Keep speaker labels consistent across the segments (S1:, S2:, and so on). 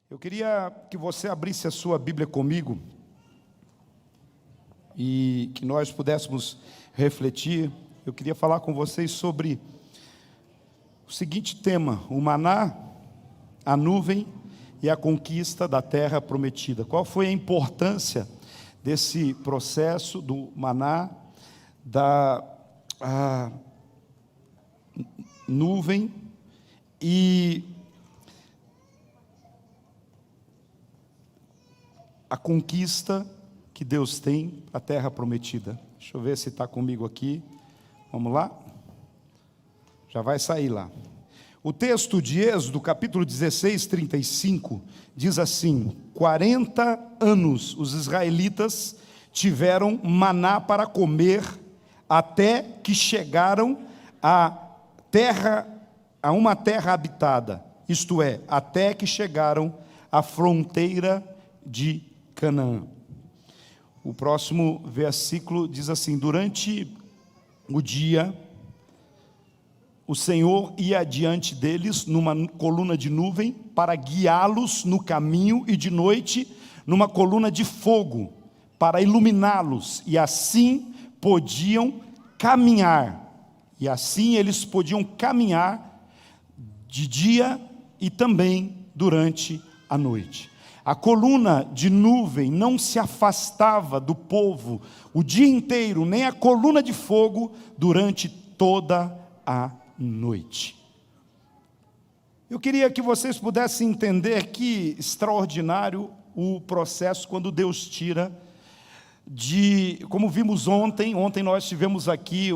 S1: Eu queria que você abrisse a sua Bíblia comigo e que nós pudéssemos refletir. Eu queria falar com vocês sobre o seguinte tema: o maná, a nuvem e a conquista da terra prometida. Qual foi a importância desse processo do maná, da nuvem e a conquista que Deus tem para a terra prometida? Deixa eu ver se está comigo aqui. Vamos lá? Já vai sair lá. O texto de Êxodo, capítulo 16, 35, diz assim: 40 anos os israelitas tiveram maná para comer, até que chegaram a uma terra habitada, isto é, até que chegaram à fronteira de Canaã. O próximo versículo diz assim: durante o dia, o Senhor ia adiante deles numa coluna de nuvem para guiá-los no caminho, e de noite numa coluna de fogo para iluminá-los, e assim podiam caminhar. E assim eles podiam caminhar de dia e também durante a noite. A coluna de nuvem não se afastava do povo o dia inteiro, nem a coluna de fogo durante toda a noite. Eu queria que vocês pudessem entender que extraordinário o processo quando Deus tira como vimos ontem nós tivemos aqui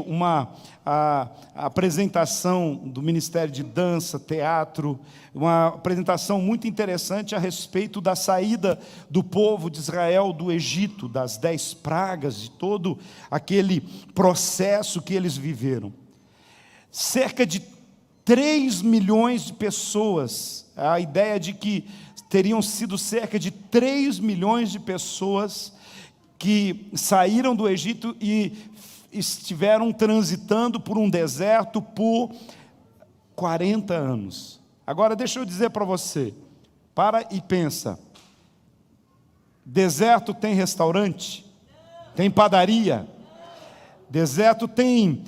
S1: a apresentação do Ministério de Dança, Teatro, uma apresentação muito interessante a respeito da saída do povo de Israel do Egito, das 10 pragas, de todo aquele processo que eles viveram. Cerca de 3 milhões de pessoas, a ideia de que teriam sido cerca de 3 milhões de pessoas que saíram do Egito e estiveram transitando por um deserto por 40 anos. Agora deixa eu dizer para você, para e pensa: deserto tem restaurante? Tem padaria? Deserto tem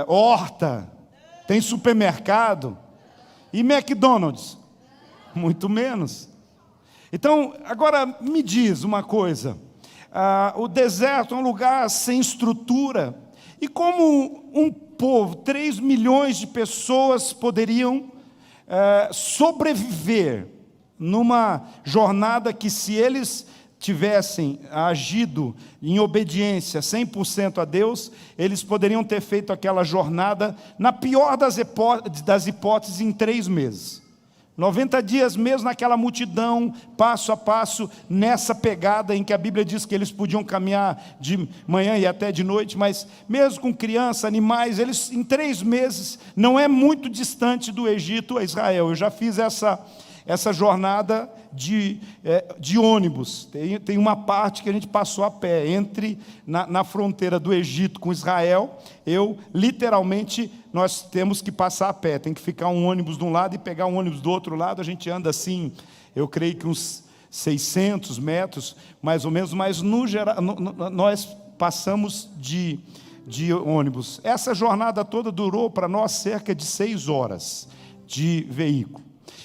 S1: horta? Tem supermercado? E McDonald's? Muito menos. Então, agora me diz uma coisa: o deserto é um lugar sem estrutura, e como um povo, 3 milhões de pessoas poderiam sobreviver numa jornada que, se eles tivessem agido em obediência 100% a Deus, eles poderiam ter feito aquela jornada, na pior das hipóteses, em 3 meses. 90 dias mesmo naquela multidão, passo a passo, nessa pegada em que a Bíblia diz que eles podiam caminhar de manhã e até de noite, mas mesmo com criança, animais, eles em 3 meses, não é muito distante do Egito a Israel. Eu já fiz essa jornada de ônibus. Tem uma parte que a gente passou a pé, na fronteira do Egito com Israel. Literalmente, nós temos que passar a pé, tem que ficar um ônibus de um lado e pegar um ônibus do outro lado. A gente anda assim, eu creio que uns 600 metros, mais ou menos, mas no geral, nós passamos de ônibus. Essa jornada toda durou para nós cerca de 6 horas de veículo.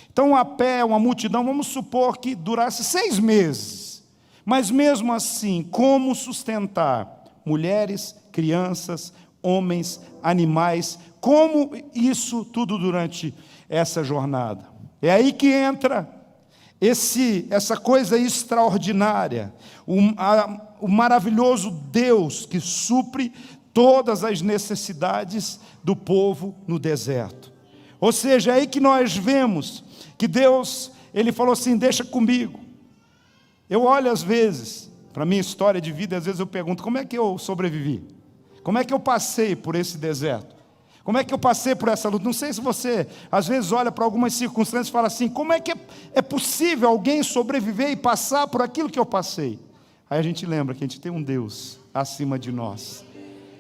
S1: Então, a pé, uma multidão, vamos supor que durasse 6 meses. Mas mesmo assim, como sustentar mulheres, crianças, homens, animais? Como isso tudo durante essa jornada? É aí que entra essa coisa extraordinária, o maravilhoso Deus que supre todas as necessidades do povo no deserto. Ou seja, é aí que nós vemos que Deus, Ele falou assim: deixa comigo. Eu olho às vezes para a minha história de vida, e às vezes eu pergunto: como é que eu sobrevivi? Como é que eu passei por esse deserto? Como é que eu passei por essa luta? Não sei se você, às vezes, olha para algumas circunstâncias e fala assim: como é que é possível alguém sobreviver e passar por aquilo que eu passei? Aí a gente lembra que a gente tem um Deus acima de nós.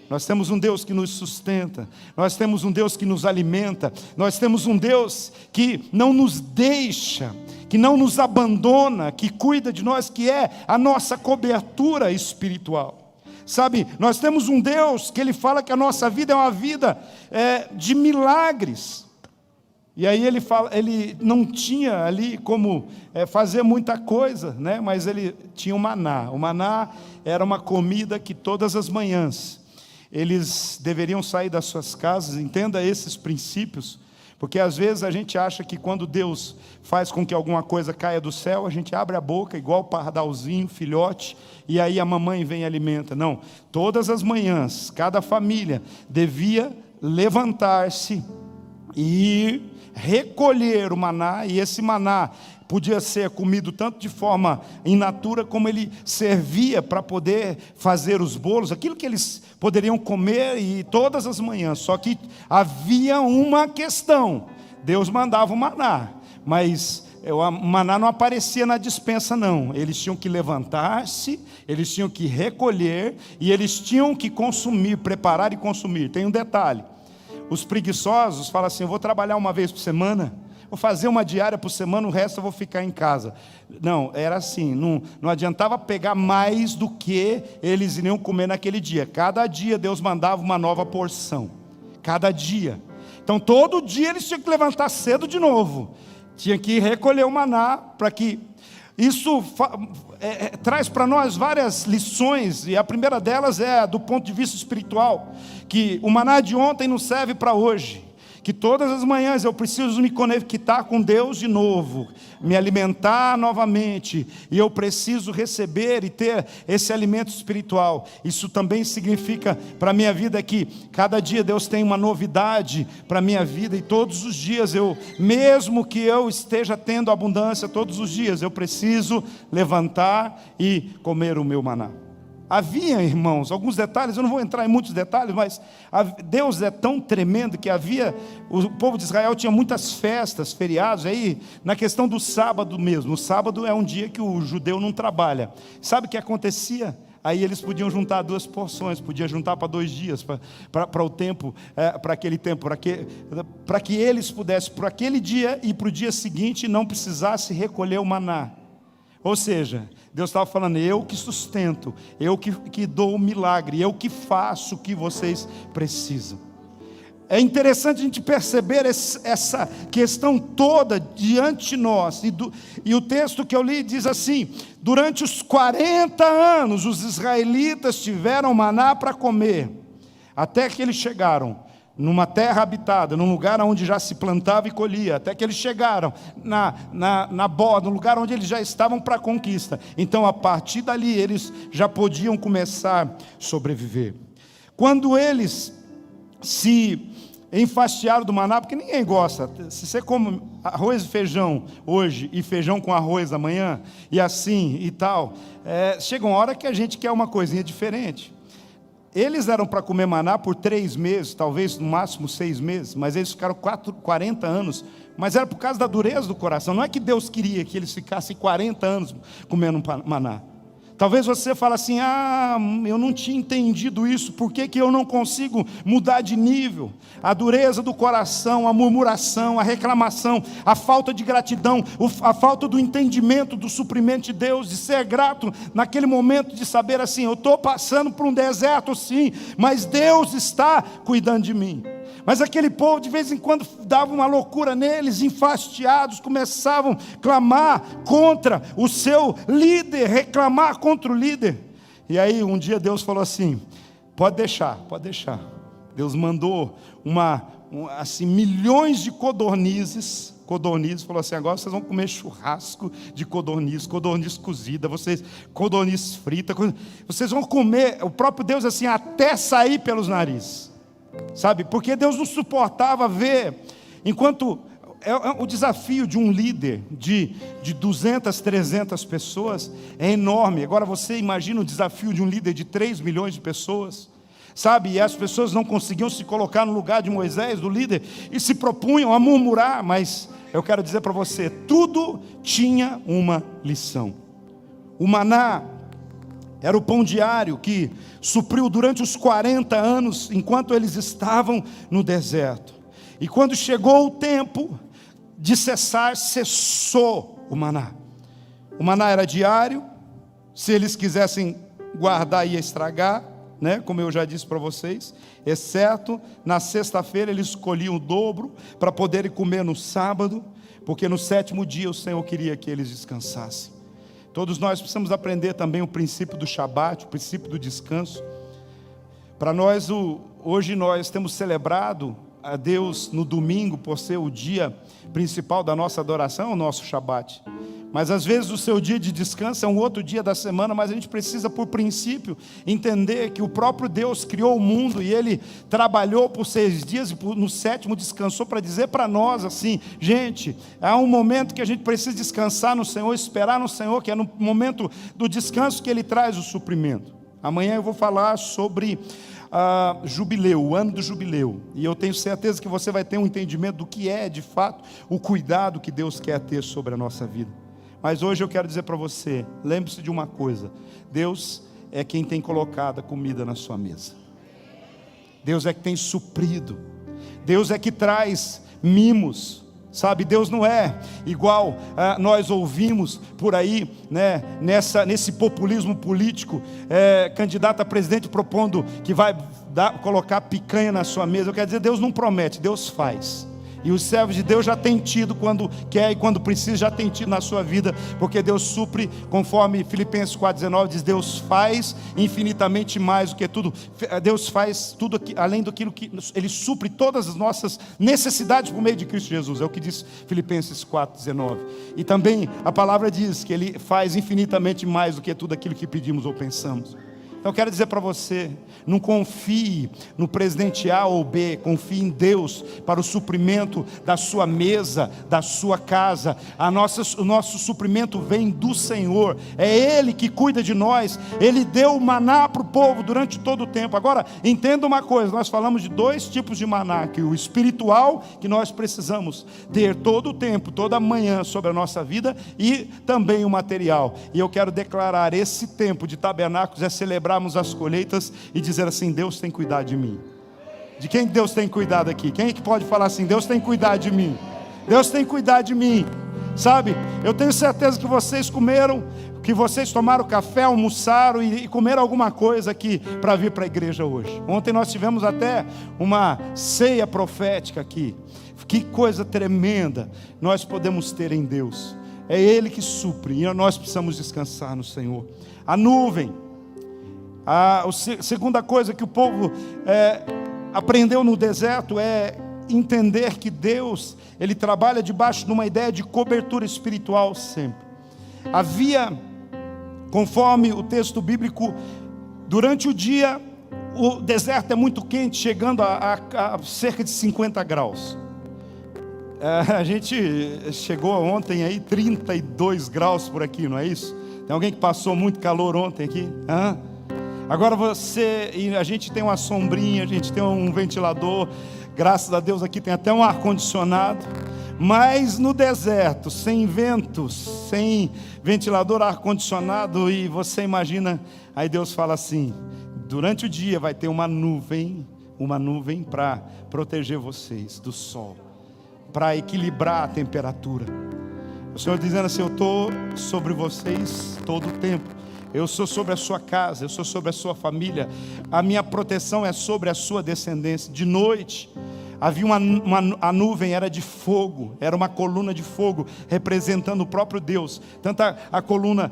S1: Nós temos um Deus que nos sustenta, nós temos um Deus que nos alimenta, nós temos um Deus que não nos deixa que não nos abandona, que cuida de nós, que é a nossa cobertura espiritual. Sabe, nós temos um Deus que Ele fala que a nossa vida é uma vida de milagres. E aí ele não tinha ali como fazer muita coisa, né? Mas ele tinha o maná. O maná era uma comida que todas as manhãs eles deveriam sair das suas casas. Entenda esses princípios, porque às vezes a gente acha que quando Deus faz com que alguma coisa caia do céu, a gente abre a boca igual pardalzinho, filhote, e aí a mamãe vem e alimenta. Não, todas as manhãs, cada família devia levantar-se e ir recolher o maná, e esse maná podia ser comido tanto de forma in natura, como ele servia para poder fazer os bolos, aquilo que eles poderiam comer e todas as manhãs. Só que havia uma questão: Deus mandava o maná, mas o maná não aparecia na despensa não. Eles tinham que levantar-se, eles tinham que recolher, e eles tinham que consumir, preparar e consumir. Tem um detalhe: os preguiçosos falam assim: eu vou trabalhar uma vez por semana, vou fazer uma diária por semana, o resto eu vou ficar em casa. Não, era assim, não adiantava pegar mais do que eles iriam comer naquele dia. Cada dia Deus mandava uma nova porção, cada dia. Então todo dia eles tinham que levantar cedo de novo, tinha que recolher o maná, para que isso traz para nós várias lições, e a primeira delas é do ponto de vista espiritual, que o maná de ontem não serve para hoje, que todas as manhãs eu preciso me conectar com Deus de novo, me alimentar novamente, e eu preciso receber e ter esse alimento espiritual. Isso também significa para a minha vida que cada dia Deus tem uma novidade para a minha vida, e todos os dias mesmo que eu esteja tendo abundância, todos os dias eu preciso levantar e comer o meu maná. Havia, irmãos, alguns detalhes, eu não vou entrar em muitos detalhes, mas Deus é tão tremendo que o povo de Israel tinha muitas festas, feriados, aí na questão do sábado mesmo. O sábado é um dia que o judeu não trabalha. Sabe o que acontecia? Aí eles podiam juntar 2 porções, podia juntar para 2 dias, para o tempo, para aquele tempo, para que eles pudessem, para aquele dia e para o dia seguinte, não precisasse recolher o maná. Ou seja, Deus estava falando: eu que sustento, eu que dou o milagre, eu que faço o que vocês precisam. É interessante a gente perceber essa questão toda diante de nós. E o texto que eu li diz assim: durante os 40 anos os israelitas tiveram maná para comer, até que eles chegaram numa terra habitada, num lugar onde já se plantava e colhia, até que eles chegaram na borda, no lugar onde eles já estavam para a conquista. Então, a partir dali, eles já podiam começar a sobreviver. Quando eles se enfastiaram do maná, porque ninguém gosta, se você come arroz e feijão hoje, e feijão com arroz amanhã, e assim e tal, chega uma hora que a gente quer uma coisinha diferente. Eles eram para comer maná por 3 meses, talvez no máximo 6 meses, mas eles ficaram 40 anos, mas era por causa da dureza do coração. Não é que Deus queria que eles ficassem 40 anos comendo maná. Talvez você fale assim: eu não tinha entendido isso, por que eu não consigo mudar de nível? A dureza do coração, a murmuração, a reclamação, a falta de gratidão, a falta do entendimento do suprimento de Deus, de ser grato naquele momento, de saber assim: eu estou passando por um deserto sim, mas Deus está cuidando de mim. Mas aquele povo de vez em quando dava uma loucura neles, enfastiados, começavam a clamar contra o seu líder, reclamar contra o líder. E aí um dia Deus falou assim: pode deixar. Deus mandou assim, milhões de codornizes, falou assim: agora vocês vão comer churrasco de codorniz cozida, codorniz frita, vocês vão comer, o próprio Deus assim, até sair pelos narizes. Sabe, porque Deus não suportava ver, enquanto o desafio de um líder de 200, 300 pessoas é enorme. Agora você imagina o desafio de um líder de 3 milhões de pessoas, sabe, e as pessoas não conseguiam se colocar no lugar de Moisés, do líder, e se propunham a murmurar. Mas eu quero dizer para você, tudo tinha uma lição. O maná era o pão diário que supriu durante os 40 anos, enquanto eles estavam no deserto. E quando chegou o tempo de cessar, cessou. o maná. O maná era diário, se eles quisessem guardar ia estragar, né? Como eu já disse para vocês, exceto na sexta-feira eles escolhiam o dobro para poderem comer no sábado, porque no sétimo dia o Senhor queria que eles descansassem. Todos nós precisamos aprender também o princípio do Shabat, o princípio do descanso. Para nós, hoje nós temos celebrado a Deus no domingo, por ser o dia principal da nossa adoração, o nosso Shabat. Mas às vezes o seu dia de descanso é um outro dia da semana, mas a gente precisa, por princípio, entender que o próprio Deus criou o mundo e Ele trabalhou por 6 dias e no sétimo descansou, para dizer para nós assim: gente, há um momento que a gente precisa descansar no Senhor, esperar no Senhor, que é no momento do descanso que Ele traz o suprimento. Amanhã eu vou falar sobre jubileu, o ano do jubileu, e eu tenho certeza que você vai ter um entendimento do que é de fato o cuidado que Deus quer ter sobre a nossa vida. Mas hoje eu quero dizer para você, lembre-se de uma coisa: Deus é quem tem colocado a comida na sua mesa, Deus é que tem suprido, Deus é que traz mimos, sabe? Deus não é igual nós ouvimos por aí, né, nesse populismo político, candidato a presidente propondo que vai colocar picanha na sua mesa. Eu quero dizer, Deus não promete, Deus faz. E os servos de Deus já têm tido quando quer e quando precisa, já tem tido na sua vida, porque Deus supre, conforme Filipenses 4,19 diz: Deus faz infinitamente mais do que tudo. Deus faz tudo além daquilo que Ele supre todas as nossas necessidades por meio de Cristo Jesus. É o que diz Filipenses 4,19. E também a palavra diz que Ele faz infinitamente mais do que tudo aquilo que pedimos ou pensamos. Então eu quero dizer para você, não confie no presidente A ou B, confie em Deus para o suprimento da sua mesa, da sua casa. O nosso suprimento vem do Senhor, é Ele que cuida de nós. Ele deu o maná para o povo durante todo o tempo. Agora, entenda uma coisa, nós falamos de 2 tipos de maná, que o espiritual, que nós precisamos ter todo o tempo, toda manhã sobre a nossa vida, e também o material. E eu quero declarar, esse tempo de tabernáculos é celebrarmos as colheitas e dizer assim: Deus tem cuidado de mim. De quem Deus tem cuidado aqui? Quem é que pode falar assim: Deus tem cuidado de mim? Deus tem cuidado de mim. Sabe, eu tenho certeza que vocês comeram, que vocês tomaram café, almoçaram e comeram alguma coisa aqui para vir para a igreja hoje. Ontem nós tivemos até uma ceia profética aqui. Que coisa tremenda nós podemos ter em Deus. É Ele que supre e nós precisamos descansar no Senhor. A nuvem. A segunda coisa que o povo aprendeu no deserto é entender que Deus, Ele trabalha debaixo de uma ideia de cobertura espiritual sempre. Havia, conforme o texto bíblico, durante o dia, o deserto é muito quente, chegando a cerca de 50 graus. A gente chegou ontem aí 32 graus por aqui, não é isso? Tem alguém que passou muito calor ontem aqui? Agora a gente tem uma sombrinha, a gente tem um ventilador, graças a Deus aqui tem até um ar-condicionado, mas no deserto, sem ventos, sem ventilador, ar-condicionado, e você imagina, aí Deus fala assim: durante o dia vai ter uma nuvem para proteger vocês do sol, para equilibrar a temperatura. O Senhor dizendo assim: eu estou sobre vocês todo o tempo. Eu sou sobre a sua casa, eu sou sobre a sua família. A minha proteção é sobre a sua descendência. De noite havia a nuvem era de fogo, era uma coluna de fogo representando o próprio Deus. Tanto a coluna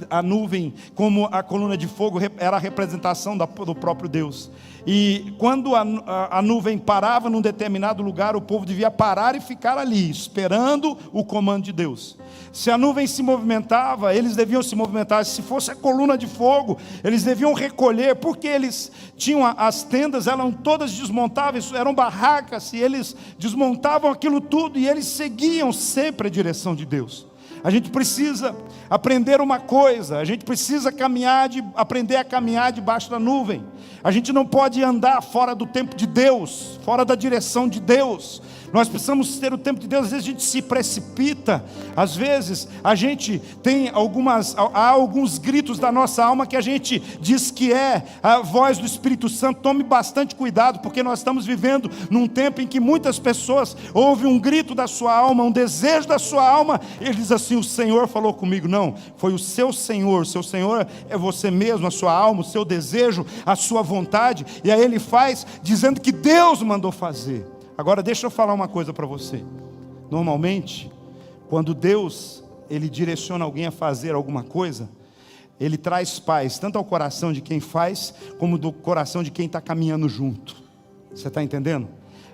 S1: a nuvem como a coluna de fogo era a representação do próprio Deus. E quando a nuvem parava num determinado lugar, o povo devia parar e ficar ali, esperando o comando de Deus. Se a nuvem se movimentava, eles deviam se movimentar. Se fosse a coluna de fogo, eles deviam recolher, porque eles tinham as tendas, eram todas desmontáveis, eram barracas, e eles desmontavam aquilo tudo, e eles seguiam sempre a direção de Deus. A gente precisa aprender uma coisa, a gente precisa aprender a caminhar debaixo da nuvem. A gente não pode andar fora do tempo de Deus, fora da direção de Deus. Nós precisamos ter o tempo de Deus. Às vezes a gente se precipita, às vezes a gente tem há alguns gritos da nossa alma que a gente diz que é a voz do Espírito Santo. Tome bastante cuidado, porque nós estamos vivendo num tempo em que muitas pessoas ouvem um grito da sua alma, um desejo da sua alma, e ele diz assim: o Senhor falou comigo. Não, foi o seu Senhor é você mesmo, a sua alma, o seu desejo, a sua vontade, e aí ele faz dizendo que Deus mandou fazer. Agora deixa eu falar uma coisa para você. Normalmente, quando Deus ele direciona alguém a fazer alguma coisa, ele traz paz tanto ao coração de quem faz, como do coração de quem está caminhando junto. Você está entendendo?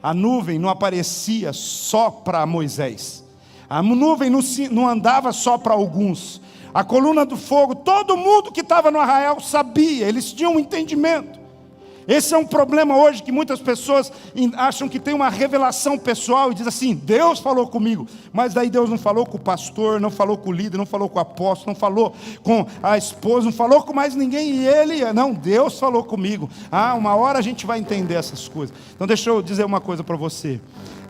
S1: A nuvem não aparecia só para Moisés, a nuvem não andava só para alguns, a coluna do fogo, todo mundo que estava no arraial sabia, eles tinham um entendimento. Esse é um problema hoje, que muitas pessoas acham que tem uma revelação pessoal e diz assim: Deus falou comigo, mas daí Deus não falou com o pastor, não falou com o líder, não falou com o apóstolo, não falou com a esposa, não falou com mais ninguém, e não, Deus falou comigo. Uma hora a gente vai entender essas coisas. Então deixa eu dizer uma coisa para você.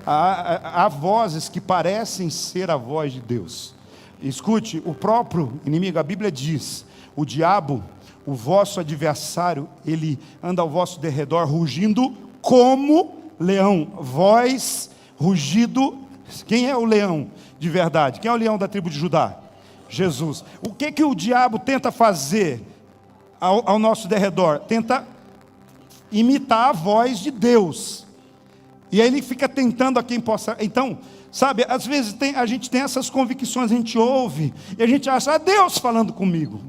S1: Há vozes que parecem ser a voz de Deus. Escute, o próprio inimigo, a Bíblia diz, o diabo, o vosso adversário, ele anda ao vosso derredor rugindo como leão. Voz, rugido. Quem é o leão de verdade? Quem é o leão da tribo de Judá? Jesus. O que o diabo tenta fazer ao nosso derredor? Tenta imitar a voz de Deus. E aí ele fica tentando a quem possa. Então, sabe, às vezes a gente tem essas convicções, a gente ouve e a gente acha: Deus falando comigo.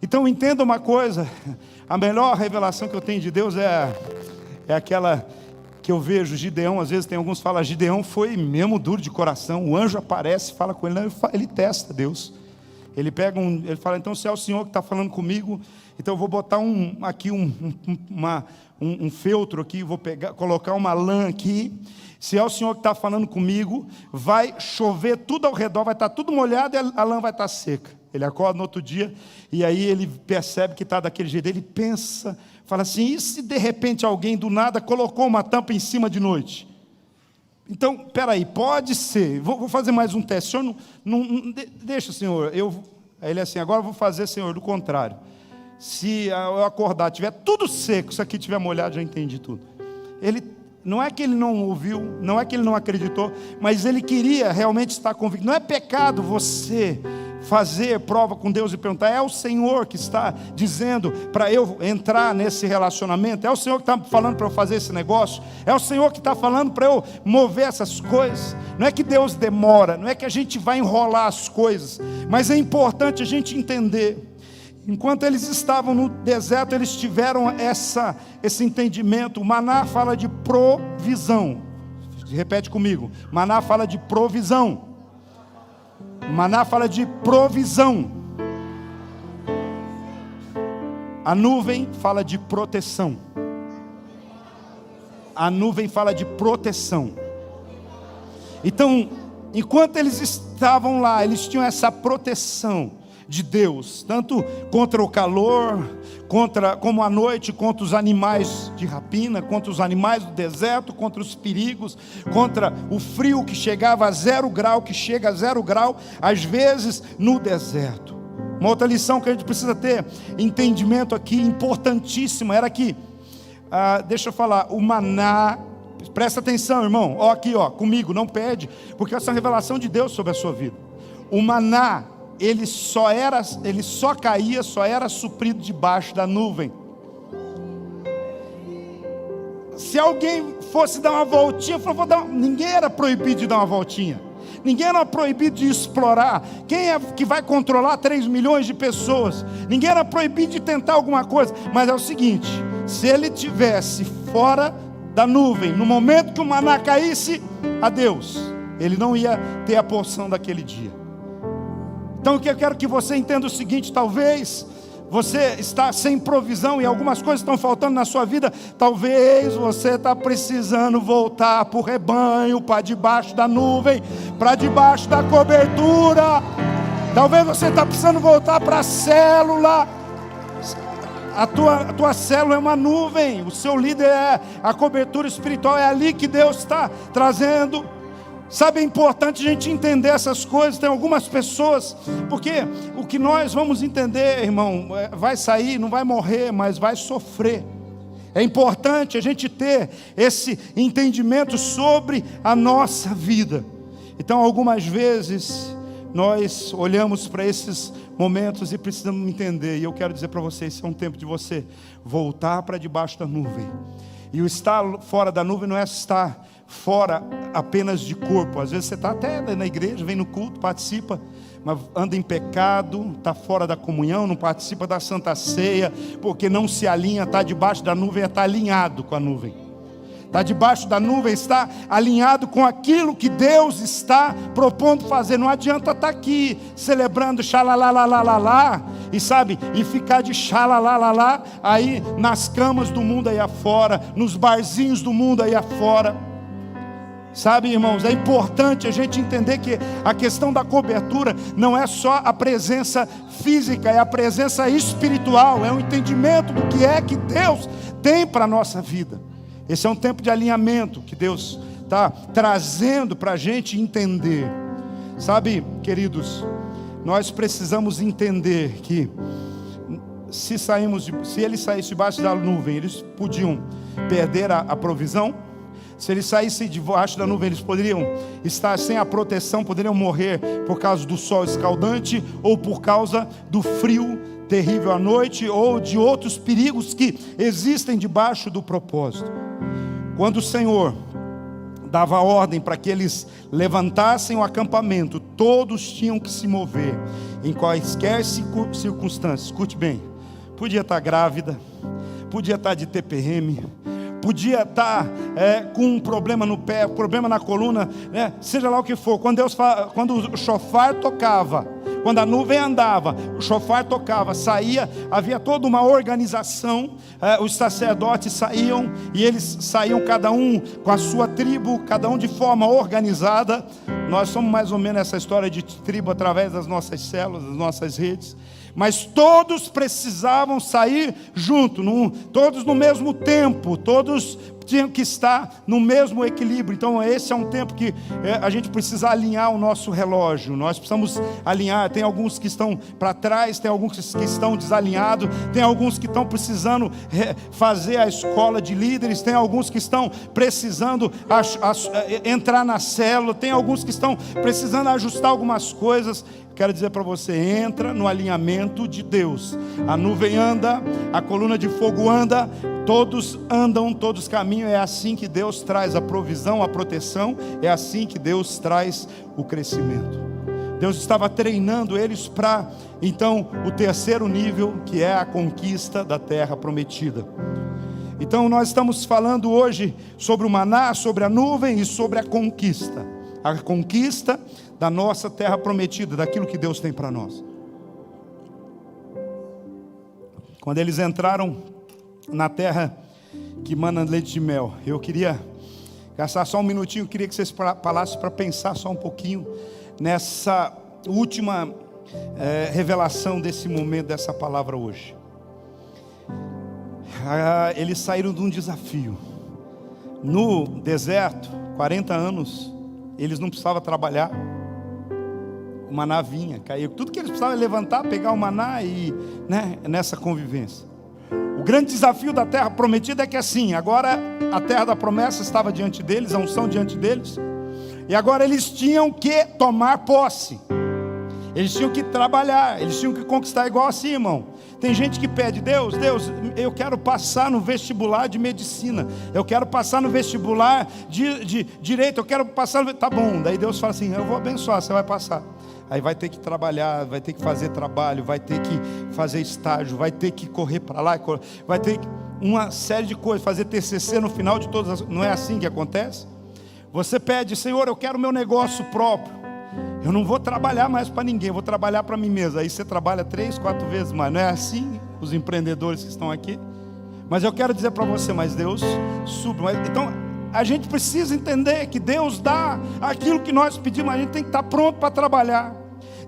S1: Então entenda uma coisa, a melhor revelação que eu tenho de Deus é aquela que eu vejo Gideão. Às vezes tem alguns que falam: Gideão foi mesmo duro de coração, o anjo aparece, fala com ele, ele testa Deus. Ele fala: então se é o Senhor que está falando comigo, então eu vou botar um feltro aqui, vou colocar uma lã aqui. Se é o Senhor que está falando comigo, vai chover tudo ao redor, vai estar tudo molhado e a lã vai estar seca. Ele acorda no outro dia, e aí ele percebe que está daquele jeito. Ele pensa, fala assim: e se de repente alguém do nada colocou uma tampa em cima de noite? Então, peraí, pode ser, vou fazer mais um teste. O Senhor deixa, Senhor, aí ele é assim: agora eu vou fazer, Senhor, do contrário. Se eu acordar, tiver tudo seco, isso aqui tiver molhado, já entendi tudo. Não é que ele não ouviu, não é que ele não acreditou, mas ele queria realmente estar convicto. Não é pecado você fazer prova com Deus e perguntar: é o Senhor que está dizendo para eu entrar nesse relacionamento? É o Senhor que está falando para eu fazer esse negócio? É o Senhor que está falando para eu mover essas coisas? Não é que Deus demora, não é que a gente vai enrolar as coisas, mas é importante a gente entender. Enquanto eles estavam no deserto, eles tiveram esse entendimento. O maná fala de provisão. Repete comigo: maná fala de provisão. Maná fala de provisão. A nuvem fala de proteção. A nuvem fala de proteção. Então, enquanto eles estavam lá, eles tinham essa proteção de Deus, tanto contra o calor, como à noite, contra os animais de rapina, contra os animais do deserto, contra os perigos, contra o frio que chegava a 0 grau, que chega a 0 grau, às vezes no deserto. Uma outra lição que a gente precisa ter entendimento aqui, importantíssima, era que, deixa eu falar, o maná, presta atenção, irmão, aqui, comigo, não perde, porque essa é a revelação de Deus sobre a sua vida. O maná, ele só era suprido debaixo da nuvem. Se alguém fosse dar uma voltinha, ninguém era proibido de dar uma voltinha, ninguém era proibido de explorar. Quem é que vai controlar 3 milhões de pessoas? Ninguém era proibido de tentar alguma coisa. Mas é o seguinte: se ele tivesse fora da nuvem, no momento que o maná caísse, adeus, ele não ia ter a porção daquele dia. Então eu quero que você entenda o seguinte: talvez você está sem provisão e algumas coisas estão faltando na sua vida. Talvez você está precisando voltar para o rebanho, para debaixo da nuvem, para debaixo da cobertura. Talvez você está precisando voltar para a célula. A tua célula é uma nuvem. O seu líder é a cobertura espiritual. É ali que Deus está trazendo. Sabe, é importante a gente entender essas coisas. Tem algumas pessoas, porque o que nós vamos entender, irmão, vai sair, não vai morrer, mas vai sofrer. É importante a gente ter esse entendimento sobre a nossa vida. Então, algumas vezes nós olhamos para esses momentos e precisamos entender. E eu quero dizer para vocês, esse é um tempo de você voltar para debaixo da nuvem. E o estar fora da nuvem não é estar fora apenas de corpo. Às vezes você está até na igreja, vem no culto, participa, mas anda em pecado, está fora da comunhão, não participa da Santa Ceia, porque não se alinha. Está debaixo da nuvem, está alinhado com a nuvem. Está debaixo da nuvem, está alinhado com aquilo que Deus está propondo fazer. Não adianta estar aqui celebrando xalalalala, e sabe, e ficar de xalalalala aí nas camas do mundo aí afora, nos barzinhos do mundo aí afora. Sabe, irmãos, é importante a gente entender que a questão da cobertura não é só a presença física, é a presença espiritual, é o entendimento do que é que Deus tem para a nossa vida. Esse é um tempo de alinhamento que Deus está trazendo para a gente entender. Sabe, queridos, nós precisamos entender que se eles saíssem debaixo da nuvem, eles podiam perder a provisão. Se eles saíssem debaixo da nuvem, eles poderiam estar sem a proteção, poderiam morrer por causa do sol escaldante, ou por causa do frio terrível à noite, ou de outros perigos que existem debaixo do propósito. Quando o Senhor dava ordem para que eles levantassem o acampamento, todos tinham que se mover, em quaisquer circunstâncias. Escute bem, podia estar grávida, podia estar de TPM, podia estar com um problema no pé, problema na coluna, né? Seja lá o que for. Quando o chofar tocava, quando a nuvem andava, o chofar tocava, saía, havia toda uma organização. Os sacerdotes saíam, e eles saíam cada um com a sua tribo, cada um de forma organizada. Nós somos mais ou menos essa história de tribo através das nossas células, das nossas redes. Mas todos precisavam sair junto, todos no mesmo tempo, todos tinham que estar no mesmo equilíbrio. Então esse é um tempo que a gente precisa alinhar o nosso relógio. Nós precisamos alinhar. Tem alguns que estão para trás, tem alguns que estão desalinhados, tem alguns que estão precisando fazer a escola de líderes, tem alguns que estão precisando entrar na célula, tem alguns que estão precisando ajustar algumas coisas. Quero dizer para você, entra no alinhamento de Deus. A nuvem anda, a coluna de fogo anda, todos andam, todos caminham. É assim que Deus traz a provisão, a proteção. É assim que Deus traz o crescimento. Deus estava treinando eles para, então, o terceiro nível, que é a conquista da terra prometida. Então nós estamos falando hoje sobre o maná, sobre a nuvem e sobre a conquista. A conquista da nossa terra prometida, daquilo que Deus tem para nós. Quando eles entraram na terra que mana leite de mel, eu queria gastar só um minutinho, queria que vocês falassem para pensar só um pouquinho nessa última revelação desse momento, dessa palavra hoje. Eles saíram de um desafio. No deserto, 40 anos, eles não precisavam trabalhar. O maná vinha, caiu. Tudo que eles precisavam é levantar, pegar o maná e, nessa convivência. O grande desafio da terra prometida é que assim, agora a terra da promessa estava diante deles, a unção diante deles, e agora eles tinham que tomar posse. Eles tinham que trabalhar, eles tinham que conquistar, igual assim, irmão. Tem gente que pede, Deus, eu quero passar no vestibular de medicina, eu quero passar no vestibular de direito, eu quero passar no... Tá bom, daí Deus fala assim, eu vou abençoar, você vai passar. Aí vai ter que trabalhar, vai ter que fazer trabalho, vai ter que fazer estágio, vai ter que correr para lá, vai ter uma série de coisas, fazer TCC no final de todas as... Não é assim que acontece? Você pede, Senhor, eu quero meu negócio próprio. Eu não vou trabalhar mais para ninguém, vou trabalhar para mim mesmo. Aí você trabalha 3, 4 vezes mais. Não é assim os empreendedores que estão aqui? Mas eu quero dizer para você, mas Deus supre. Então, a gente precisa entender que Deus dá aquilo que nós pedimos, a gente tem que estar pronto para trabalhar.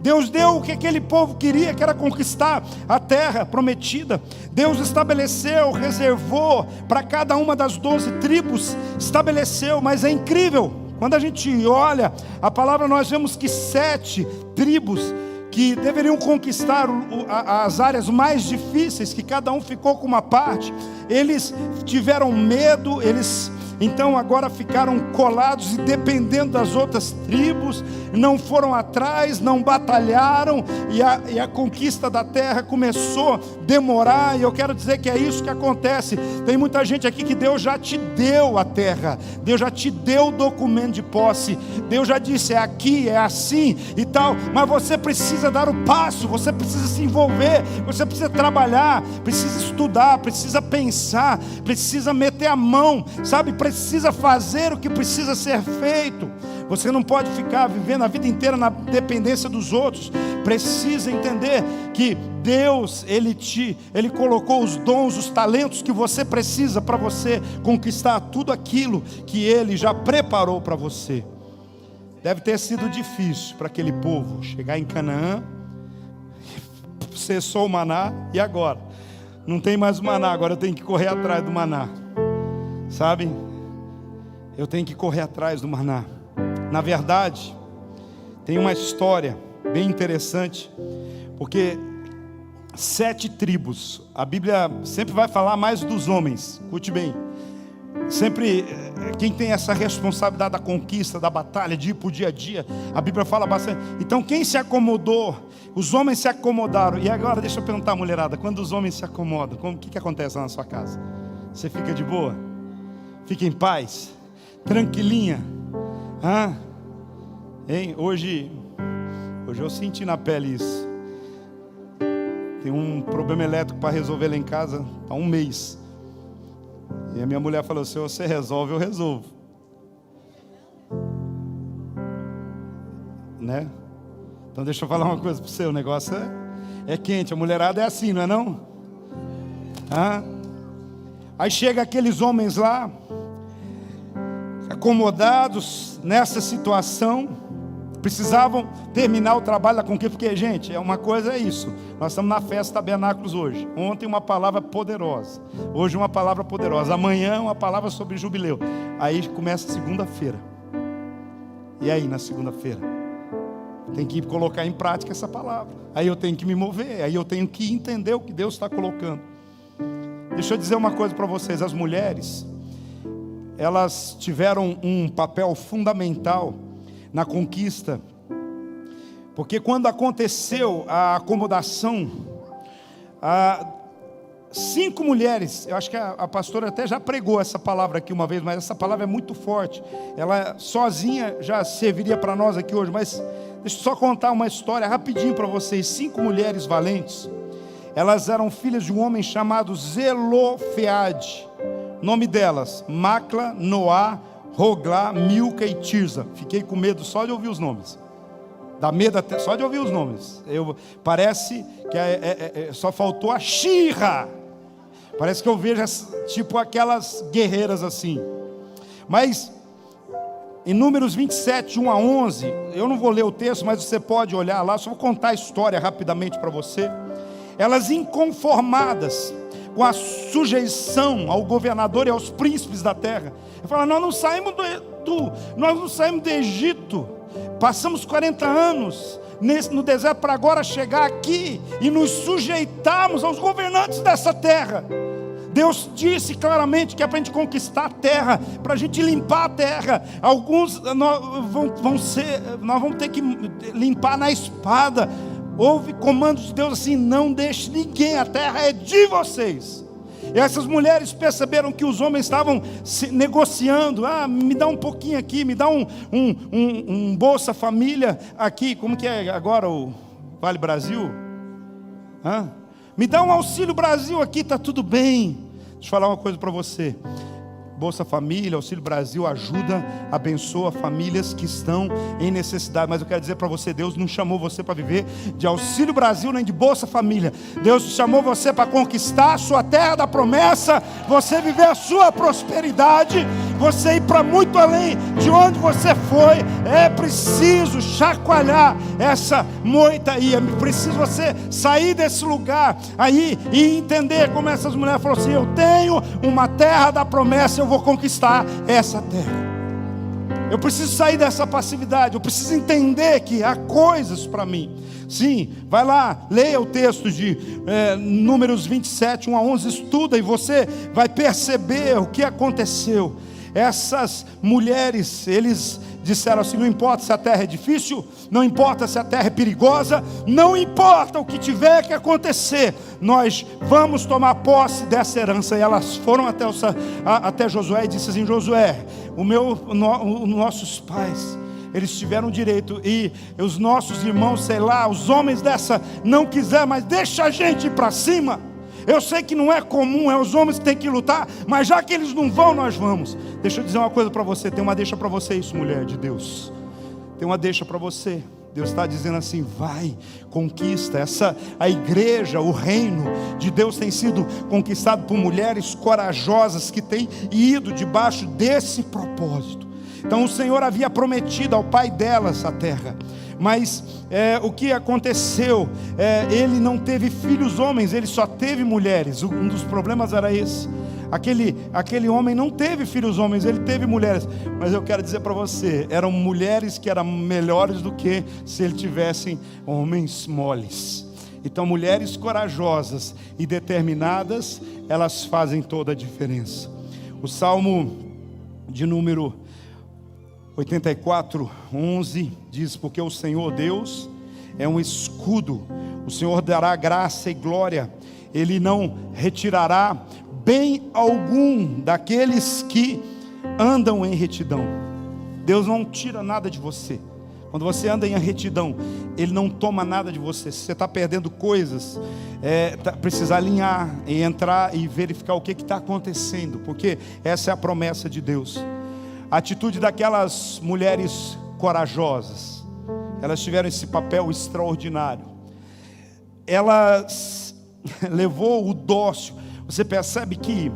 S1: Deus deu o que aquele povo queria, que era conquistar a terra prometida. Deus estabeleceu, reservou para cada uma das 12 tribos, estabeleceu, mas é incrível, quando a gente olha a palavra, nós vemos que 7 tribos que deveriam conquistar as áreas mais difíceis, que cada um ficou com uma parte, eles tiveram medo, eles então agora ficaram colados e dependendo das outras tribos, não foram atrás, não batalharam, e a conquista da terra começou a demorar. E eu quero dizer que é isso que acontece. Tem muita gente aqui que Deus já te deu a terra, Deus já te deu o documento de posse, Deus já disse, é aqui, é assim e tal, mas você precisa dar o passo, você precisa se envolver, você precisa trabalhar, precisa estudar, precisa pensar, precisa meter a mão, sabe, precisa fazer o que precisa ser feito. Você não pode ficar vivendo a vida inteira na dependência dos outros. Precisa entender que Deus, Ele colocou os dons, os talentos que você precisa para você conquistar tudo aquilo que Ele já preparou para você. Deve ter sido difícil para aquele povo chegar em Canaã, cessou o maná, e agora? Não tem mais maná, agora eu tenho que correr atrás do maná. Sabe? Eu tenho que correr atrás do maná. Na verdade, tem uma história bem interessante, porque 7 tribos, a Bíblia sempre vai falar mais dos homens, escute bem, sempre quem tem essa responsabilidade da conquista, da batalha, de ir para o dia a dia, a Bíblia fala bastante. Então quem se acomodou, os homens se acomodaram. E agora deixa eu perguntar, mulherada, quando os homens se acomodam, o que acontece lá na sua casa? Você fica de boa? Fica em paz? Tranquilinha? Hein? Hoje eu senti na pele isso. Tem um problema elétrico para resolver lá em casa há um mês. E a minha mulher falou, se você resolve, eu resolvo. Né? Então deixa eu falar uma coisa para você, o negócio é quente, a mulherada é assim, não é não? Aí chega aqueles homens lá, acomodados nessa situação, precisavam terminar o trabalho da conquista, porque, gente, uma coisa é isso, nós estamos na festa Tabernáculos hoje, ontem uma palavra poderosa, hoje uma palavra poderosa, amanhã uma palavra sobre jubileu, aí começa segunda-feira, e aí na segunda-feira, tem que colocar em prática essa palavra, aí eu tenho que me mover, aí eu tenho que entender o que Deus está colocando. Deixa eu dizer uma coisa para vocês, as mulheres, elas tiveram um papel fundamental na conquista, porque quando aconteceu a acomodação, 5 mulheres, eu acho que a pastora até já pregou essa palavra aqui uma vez, mas essa palavra é muito forte, ela sozinha já serviria para nós aqui hoje, mas deixa eu só contar uma história rapidinho para vocês. 5 mulheres valentes, elas eram filhas de um homem chamado Zelofeade. Nome delas, Macla, Noá, Roglá, Milca e Tirza. Fiquei com medo só de ouvir os nomes. Dá medo até só de ouvir os nomes. Parece que só faltou a Shira. Parece que eu vejo tipo aquelas guerreiras assim. Mas em Números 27, 1 a 11, eu não vou ler o texto, mas você pode olhar lá, só vou contar a história rapidamente para você. Elas inconformadas com a sujeição ao governador e aos príncipes da terra, falaram, nós não saímos do Egito, passamos 40 anos no deserto para agora chegar aqui e nos sujeitarmos aos governantes dessa terra. Deus disse claramente que é para a gente conquistar a terra, para a gente limpar a terra. Alguns nós vamos ter que limpar na espada. Houve comandos de Deus assim, não deixe ninguém, a terra é de vocês. E essas mulheres perceberam que os homens estavam negociando, me dá um pouquinho aqui, me dá um Bolsa Família aqui, como que é agora o Vale Brasil? Me dá um Auxílio Brasil aqui, está tudo bem. Deixa eu falar uma coisa para você. Bolsa Família, Auxílio Brasil ajuda, abençoa famílias que estão em necessidade. Mas eu quero dizer para você, Deus não chamou você para viver de Auxílio Brasil nem de Bolsa Família. Deus chamou você para conquistar a sua terra da promessa, você viver a sua prosperidade, você ir para muito além de onde você foi. É preciso chacoalhar essa moita aí. É preciso você sair desse lugar aí e entender como essas mulheres falaram assim: eu tenho uma terra da promessa, eu vou conquistar essa terra. Eu preciso sair dessa passividade, eu preciso entender que há coisas para mim. Sim, vai lá, leia o texto de Números 27, 1 a 11, estuda e você vai perceber o que aconteceu. Essas mulheres, eles disseram assim: não importa se a terra é difícil, não importa se a terra é perigosa, não importa o que tiver que acontecer, nós vamos tomar posse dessa herança. E elas foram até Josué e disseram assim: Josué, os nossos pais, eles tiveram direito, e os nossos irmãos, sei lá, os homens dessa não quiseram, mas deixa a gente ir para cima. Eu sei que não é comum, é os homens que têm que lutar, mas já que eles não vão, nós vamos. Deixa eu dizer uma coisa para você, tem uma deixa para você isso, mulher de Deus. Tem uma deixa para você. Deus está dizendo assim: vai, conquista. A igreja, o reino de Deus tem sido conquistado por mulheres corajosas que têm ido debaixo desse propósito. Então o Senhor havia prometido ao pai delas a terra, mas o que aconteceu? Ele não teve filhos homens, ele só teve mulheres. Um dos problemas era esse. Aquele homem não teve filhos homens, ele teve mulheres. Mas eu quero dizer para você, eram mulheres que eram melhores do que se ele tivessem homens moles. Então mulheres corajosas e determinadas, elas fazem toda a diferença. O Salmo de número 84, 11 diz: porque o Senhor Deus é um escudo, o Senhor dará graça e glória, Ele não retirará bem algum daqueles que andam em retidão. Deus não tira nada de você. Quando você anda em retidão, Ele não toma nada de você. Se você está perdendo coisas, precisa alinhar e entrar e verificar o que está acontecendo, porque essa é a promessa de Deus. A atitude daquelas mulheres corajosas, elas tiveram esse papel extraordinário. Elas levou o dócil. Você percebe que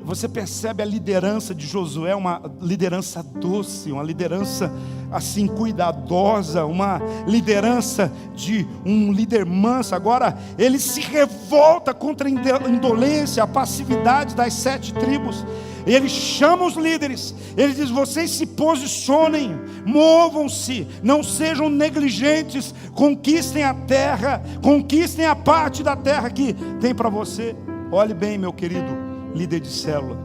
S1: você percebe a liderança de Josué, uma liderança doce, uma liderança assim cuidadosa, uma liderança de um líder manso. Agora ele se revolta contra a indolência, a passividade das 7 tribos. Ele chama os líderes, ele diz: vocês se posicionem, movam-se, não sejam negligentes, conquistem a terra, conquistem a parte da terra que tem para você. Olhe bem, meu querido líder de célula,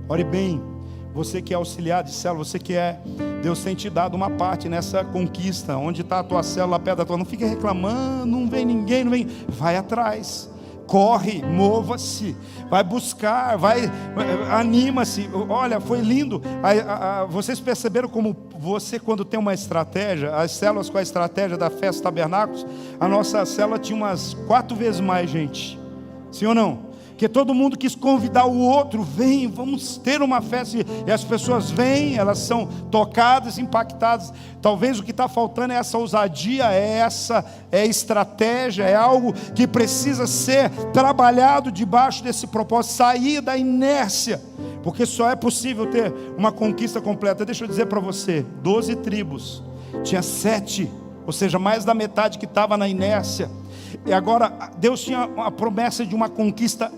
S1: olhe bem, você que é auxiliar de célula, você que Deus tem te dado uma parte nessa conquista. Onde está a tua célula, perto da tua, não fique reclamando, não vem ninguém, não vem, vai atrás. Corre, mova-se, vai buscar, anima-se. Olha, foi lindo. Vocês perceberam como você, quando tem uma estratégia, as células com a estratégia da Festa Tabernáculos, a nossa célula tinha umas 4 vezes mais gente. Sim ou não? Porque todo mundo quis convidar o outro: vem, vamos ter uma festa. E as pessoas vêm, elas são tocadas, impactadas. Talvez o que está faltando é essa ousadia, é estratégia, é algo que precisa ser trabalhado debaixo desse propósito, sair da inércia, porque só é possível ter uma conquista completa. Deixa eu dizer para você, 12 tribos, tinha 7, ou seja, mais da metade que estava na inércia. E agora Deus tinha uma promessa de uma conquista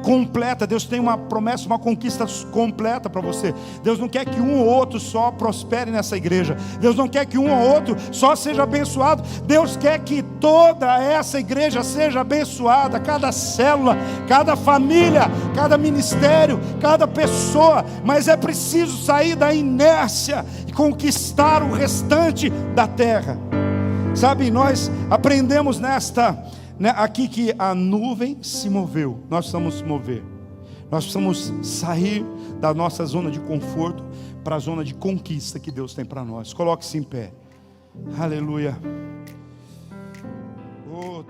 S1: completa. Deus tem uma promessa, uma conquista completa para você. Deus não quer que um ou outro só prospere nessa igreja. Deus não quer que um ou outro só seja abençoado. Deus quer que toda essa igreja seja abençoada. Cada célula, cada família, cada ministério, cada pessoa. Mas é preciso sair da inércia e conquistar o restante da terra. Sabe, nós aprendemos aqui que a nuvem se moveu. Nós precisamos mover. Nós precisamos sair da nossa zona de conforto para a zona de conquista que Deus tem para nós. Coloque-se em pé. Aleluia. Oh.